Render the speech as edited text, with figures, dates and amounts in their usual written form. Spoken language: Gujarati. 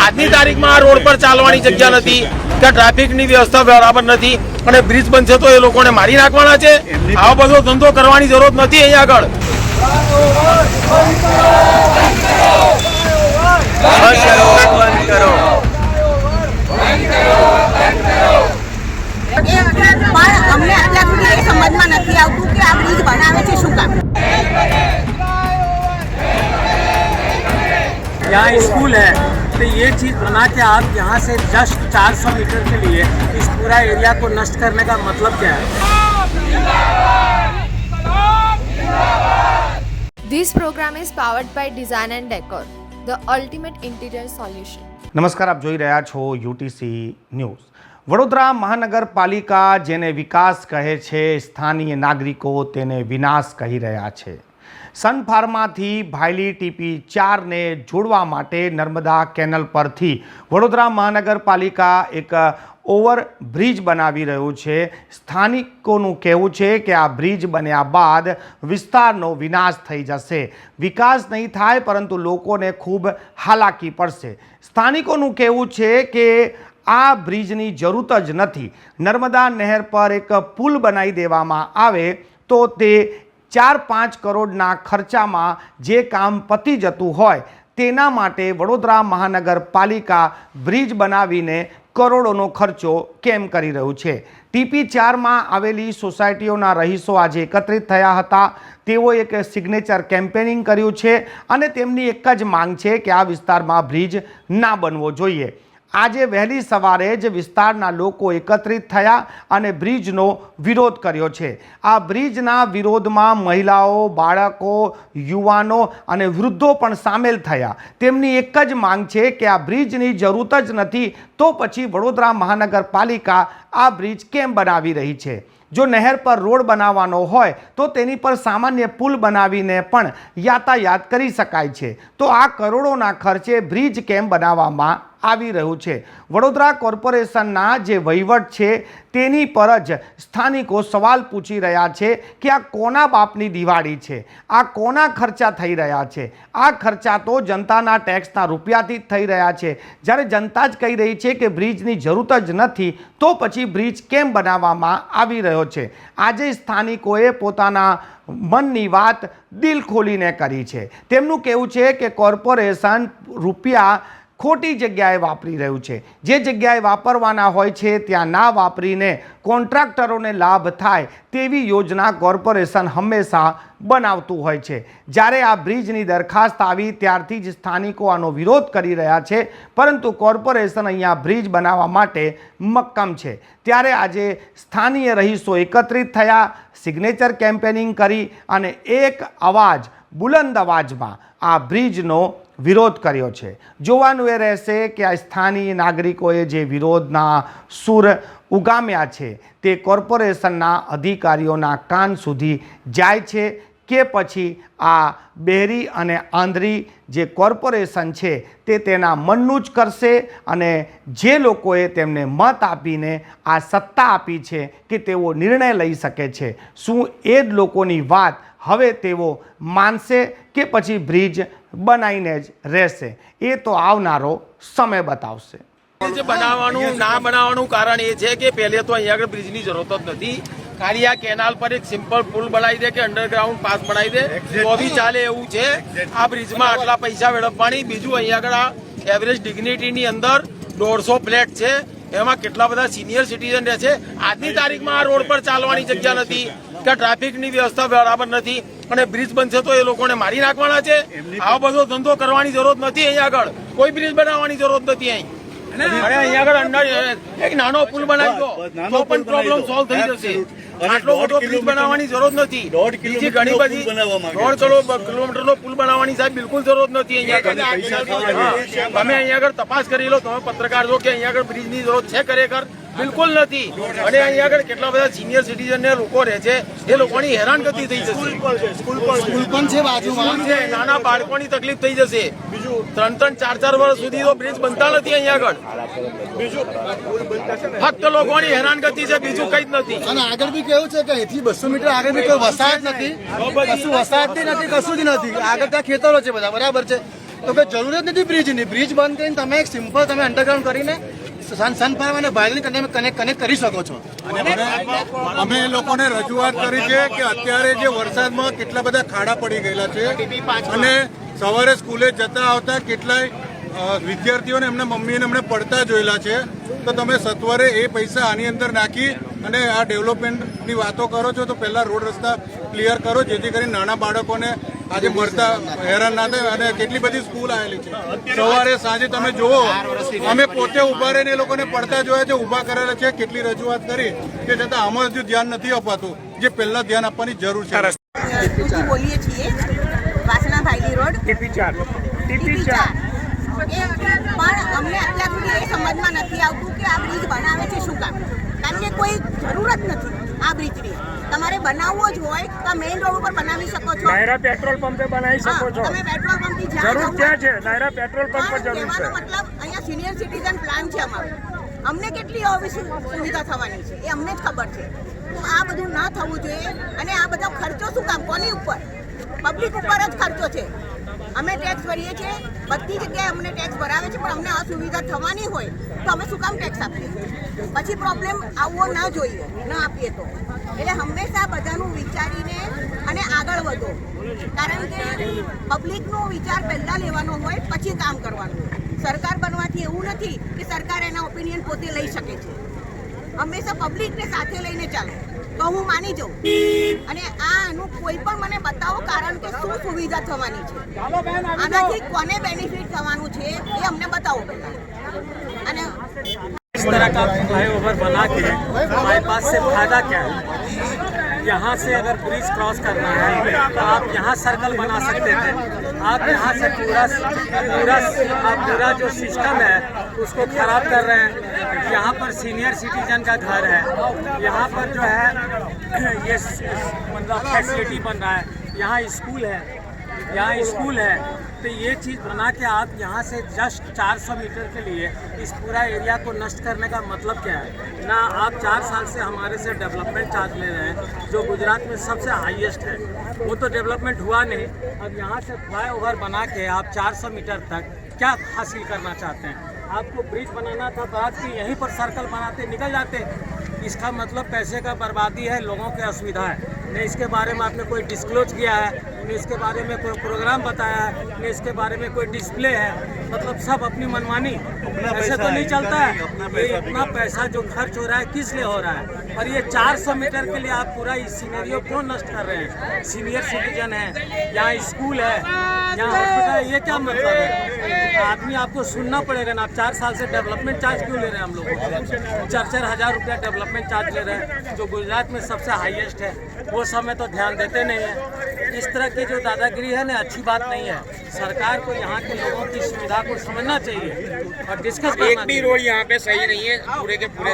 આજની તારીખમાં આ રોડ પર ચાલવાની જગ્યા નથી કે ટ્રાફિકની વ્યવસ્થા બરાબર નથી અને બ્રિજ બનશે તો એ લોકોને મારી નાખવાના છે। આવો બધો ધંધો કરવાની જરૂર નથી અહીંયા આગળ। અમને અત્યાર સુધી એ સમજમાં નથી આવતું કે આ બ્રિજ બનાવે છે શું કામ। यहाँ स्कूल है तो ये चीज़ बना के आप यहाँ से जस्ट 400 मीटर के लिए इस पूरा एरिया को नष्ट करने का मतलब क्या है? This program is powered by Design and Decor, the ultimate interior solution. નમસ્કાર, આપ જોઈ રહ્યા છો યુટીસી ન્યૂઝ। વડોદરા મહાનગરપાલિકા જેને વિકાસ કહે છે, સ્થાનીય નાગરિકો તેને વિનાશ કહી રહ્યા છે। સન ફાર્માથી ભાયલી TP4 ને જોડવા માટે નર્મદા કેનલ પરથી વડોદરા મહાનગરપાલિકા એક ઓવરબ્રિજ બનાવી રહ્યું છે। સ્થાનિકોનું કહેવું છે કે આ બ્રિજ બન્યા બાદ વિસ્તારનો વિનાશ થઈ જશે, વિકાસ નહીં થાય પરંતુ લોકોને ખૂબ હાલાકી પડશે। સ્થાનિકોનું કહેવું છે કે આ બ્રિજની જરૂર જ નથી। નર્મદા નહેર પર એક પુલ બનાવી દેવામાં આવે તો તે 4-5 કરોડના ખર્ચામાં જે કામ પતી જતું હોય તેના માટે વડોદરા મહાનગરપાલિકા બ્રિજ બનાવીને કરોડોનો ખર્ચો કેમ કરી રહ્યું છે। TP4માં આવેલી સોસાયટીઓના રહીશો આજે એકત્રિત થયા હતા। તેઓ એક સિગ્નેચર કેમ્પેનિંગ કર્યું છે અને તેમની એક જ માંગ છે કે આ વિસ્તારમાં બ્રિજ ના બનવો જોઈએ। આજે વહેલી સવારે જ વિસ્તારના લોકો એકત્રિત થયા અને બ્રિજનો વિરોધ કર્યો છે। આ બ્રિજના વિરોધમાં મહિલાઓ, બાળકો, યુવાનો અને વૃદ્ધો પણ સામેલ થયા। તેમની એક જ માંગ છે કે આ બ્રિજની જરૂર જ નથી તો પછી વડોદરા મહાનગરપાલિકા આ બ્રિજ કેમ બનાવી રહી છે। જો નહેર પર રોડ બનાવવાનો હોય તો તેની પર સામાન્ય પુલ બનાવીને પણ યાતાયાત કરી શકાય છે, તો આ કરોડોના ખર્ચે બ્રિજ કેમ બનાવવામાં આવી રહ્યું છે। વડોદરા કોર્પોરેશનના જે વહીવટ છે તેની પર જ સ્થાનિકો સવાલ પૂછી રહ્યા છે કે આ કોના બાપની દિવાળી છે, આ કોના ખર્ચા થઈ રહ્યા છે। આ ખર્ચા તો જનતાના ટેક્સના રૂપિયાથી જ થઈ રહ્યા છે। જ્યારે જનતા જ કહી રહી છે કે બ્રિજની જરૂર જ નથી તો પછી બ્રિજ કેમ બનાવવામાં આવી રહ્યો છે। આજે સ્થાનિકોએ પોતાના મનની વાત દિલ ખોલીને કરી છે। તેમનું કહેવું છે કે કોર્પોરેશન રૂપિયા ખોટી જગ્યાએ વાપરી રહ્યું છે। જે જગ્યાએ વાપરવાના હોય છે ત્યાં ના વાપરીને કોન્ટ્રાક્ટરોને લાભ થાય તેવી યોજના કોર્પોરેશન હંમેશા બનાવતું હોય છે। જ્યારે આ બ્રિજની દરખાસ્ત આવી ત્યારથી જ સ્થાનિકો આનો વિરોધ કરી રહ્યા છે, પરંતુ કોર્પોરેશન અહીંયા બ્રિજ બનાવવા માટે મક્કમ છે। ત્યારે આજે સ્થાનીય રહીશો એકત્રિત થયા, સિગ્નેચર કેમ્પેનિંગ કરી અને એક અવાજ, બુલંદ અવાજમાં આ બ્રિજનો વિરોધ કર્યો છે। જોવાનું એ રહેશે કે આ સ્થાનિય નાગરિકોએ જે વિરોધના સૂર ઉગામ્યા છે તે કોર્પોરેશનના અધિકારીઓના કાન સુધી જાય છે કે પછી આ બહેરી અને આંધળી જે કોર્પોરેશન છે તે તેના મનનું જ કરશે અને જે લોકોએ તેમને મત આપીને આ સત્તા આપી છે કે તેઓ નિર્ણય લઈ શકે છે, શું એ જ લોકોની વાત હવે તેઓ માનશે કે પછી બ્રિજ બનાવીને જ રહેશે, એ તો આવનારો સમય બતાવશે। બનાવવાનું ના બનાવવાનું કારણ એ છે કે પહેલે તો અહીંયા આગળ બ્રિજની જરૂર જ નથી। ખાલી આ કેનાલ પર એક સિમ્પલ પુલ બનાવી દે કે અંડરગ્રાઉન્ડ પાસ બનાવી દે તો બી ચાલે એવું છે। આ બ્રિજમાં આટલા પૈસા વેડફવાની, બીજું અહીંયા આગળ આ એવરેજ ડિગ્નિટીની અંદર 150 ફ્લેટ છે, એમાં કેટલા બધા સિનિયર સિટીઝન રહે છે। આજની તારીખમાં આ રોડ પર ચાલવાની જગ્યા નથી કે ટ્રાફિકની વ્યવસ્થા બરાબર નથી અને બ્રિજ બનશે તો એ લોકોને મારી નાખવાના છે। આવો બધો ધંધો કરવાની જરૂર નથી। અહીંયા આગળ કોઈ બ્રિજ બનાવવાની જરૂર નથી। અહીં અહીંયા આગળ અંડર એક નાનો પુલ બનાવી દો તો પણ પ્રોબ્લેમ સોલ્વ થઈ જશે। આટલો મોટો બ્રિજ બનાવવાની જરૂર નથી। બીજી ઘણી બધી 1.5 કિલોમીટરનો પુલ બનાવવાની સાહેબ બિલકુલ જરૂર નથી। અહીંયા તમે અહીંયા આગળ તપાસ કરી લો, તમે પત્રકાર છો કે અહીંયા આગળ બ્રિજની જરૂર છે ખરેખર બિલકુલ નથી। અને અહીંયા આગળ કેટલા બધા સિનિયર સિટીઝન ને લોકો રહે છે, એ લોકોની હેરાનગતિ થઈ જશે। સ્કૂલ પણ છે બાજુમાં, નાના બાળકોની તકલીફ થઈ જશે। બીજું 3-4 વર્ષ સુધી તો બ્રિજ બનતા નથી અહીંયા આગળ। બીજું ફક્ત લોકોની હેરાનગતિ છે, બીજું કઈ જ નથી। અને આગળ બી કેવું છે કે અહીંથી 200 મીટર આગળ બી કોઈ વસાહત નથી, કશું વસાહત નથી, કશું જ નથી। આગળ ત્યાં ખેતરો છે બધા, બરાબર છે। તો કે જરૂરત નથી બ્રિજની. બ્રિજ બંધ કરીને તમે એક સિમ્પલ તમે અંડરગ્રાઉન્ડ કરીને સનફાર્મ અને બાયલની કનેક્ટ કરી શકો છો. અમે એ લોકોને રજૂઆત કરી છે કે અત્યારે જે વરસાદમાં કેટલા બધા ખાડા પડી ગયેલા છે અને સવારે સ્કૂલે જતા આવતા કેટલાય વિદ્યાર્થીઓને એમના મમ્મીને એમણે પડતા જોયેલા છે. તો તમે સત્વરે એ પૈસા આની અંદર નાખી અને આ ડેવલપમેન્ટની વાતો કરો છો તો પહેલા રોડ રસ્તા ક્લિયર કરો, જેથી કરીને નાના બાળકોને આજે મળતા હેરાન ના થાય. અને કેટલી બધી સ્કૂલ આવેલી છે, સવારે સાંજે તમે જુઓ, અમે પોતે ઉભા રહીને એ લોકોને પડતા જોયા છે, ઉભા કરેલા છે, કેટલી રજૂઆત કરી તે છતાં આમાં હજુ ધ્યાન નથી અપાતું, જે પહેલા ધ્યાન આપવાની જરૂર છે. તુજી બોલીએ છીએ વાસણા ભાઈલી રોડ TP4 પણ અમને અત્યાર સુધી એ સમજમાં નથી આવતું કે આ બ્રિજ બનાવે છે શું કામ. કારણ કે કોઈ જરૂરત નથી આ બ્રિજની. તમારે બનાવવો જ હોય તો મેઇન રોડ ઉપર બનાવી શકો છો. नायरा पेट्रोल पंप पे बनाई सको છો. તમે પેટ્રોલ પંપથી જ્યાં જરૂર જવું ક્યાં છે? નાયરા પેટ્રોલ પંપ પર પણ જરૂર છે. કહેવાનો મતલબ અહીંયા સિનિયર સિટીઝન પ્લાન છે અમારો. અમને કેટલી આવી સુવિધા થવાની છે એ અમને જ ખબર છે. તો આ બધું ના થવું જોઈએ. અને આ બધો ખર્ચો શું કામ, કોની ઉપર? પબ્લિક ઉપર જ ખર્ચો છે. અમે ટેક્સ ભરીએ છીએ, બધી જગ્યાએ અમને ટેક્સ ભરાવે છે, પણ અમને આ સુવિધા થવાની હોય તો અમે શું કામ ટેક્સ આપીએ? પછી પ્રોબ્લેમ આવવો ના જોઈએ, ન આપીએ તો. એટલે હંમેશા બધાનું વિચારીને અને આગળ વધો. કારણ કે પબ્લિકનો વિચાર પહેલાં લેવાનો હોય, પછી કામ કરવાનું હોય. સરકાર બનવાથી એવું નથી કે સરકાર એના ઓપિનિયન પોતે લઈ શકે છે. હંમેશા પબ્લિકને સાથે લઈને ચાલો તો હું માની જાઉં. અને આનું કોઈ પણ મને બતાવો કારણ કે શું સુવિધા થવાની છે, આનાથી કોને બેનિફિટ થવાનું છે એ અમને બતાવો પહેલા. અને इस तरह का फ्लाईओवर बना के हमारे पास से फायदा क्या है? यहाँ से अगर ब्रिज क्रॉस करना है तो आप यहाँ सर्कल बना सकते थे. आप यहाँ से पूरा जो सिस्टम है उसको खराब कर रहे हैं. यहाँ पर सीनियर सिटीजन का घर है, यहाँ पर जो है ये मतलब फैसिलिटी बन रहा है, यहाँ स्कूल है. तो ये चीज़ बना के आप यहाँ से जस्ट 400 मीटर के लिए इस पूरा एरिया को नष्ट करने का मतलब क्या है? ना आप 4 साल से हमारे से डेवलपमेंट चार्ज ले रहे हैं जो गुजरात में सबसे हाईएस्ट है. वो तो डेवलपमेंट हुआ नहीं. अब यहाँ से फ्लाईओवर बना के आप 400 मीटर तक क्या हासिल करना चाहते हैं? आपको ब्रिज बनाना था तो आज की यहीं पर सर्कल बनाते निकल जाते. इसका मतलब पैसे का बर्बादी है, लोगों की असुविधा है. न इसके बारे में आपने कोई डिस्क्लोज किया है, न इसके बारे में कोई प्रोग्राम बताया है, न इसके बारे में कोई डिस्प्ले है. मतलब सब अपनी मनमानी. ऐसे तो नहीं चलता है. ये इतना पैसा जो खर्च हो रहा है किस लिए हो रहा है? और ये 400 मीटर के लिए आप पूरा इस सीनरियो क्यों नष्ट कर रहे हैं? सीनियर सिटीजन है, यहाँ स्कूल है, यहाँ हॉस्पिटल है, ये क्या मतलब है? आदमी आपको सुनना पड़ेगा ना. आप 4 साल से डेवलपमेंट चार्ज क्यों ले रहे हैं हम लोग? 4-4 हज़ार रुपया डेवलपमेंट चार्ज ले रहे हैं जो गुजरात में सबसे हाईएस्ट है. वो समय तो ध्यान देते नहीं है. इस तरह की जो दादागिरी है ना, अच्छी बात नहीं है. सरकार को यहाँ के लोगों की सुविधा को समझना चाहिए और डिस्कस करना चाहिए. रोड यहाँ पे सही नहीं है पूरे के पूरे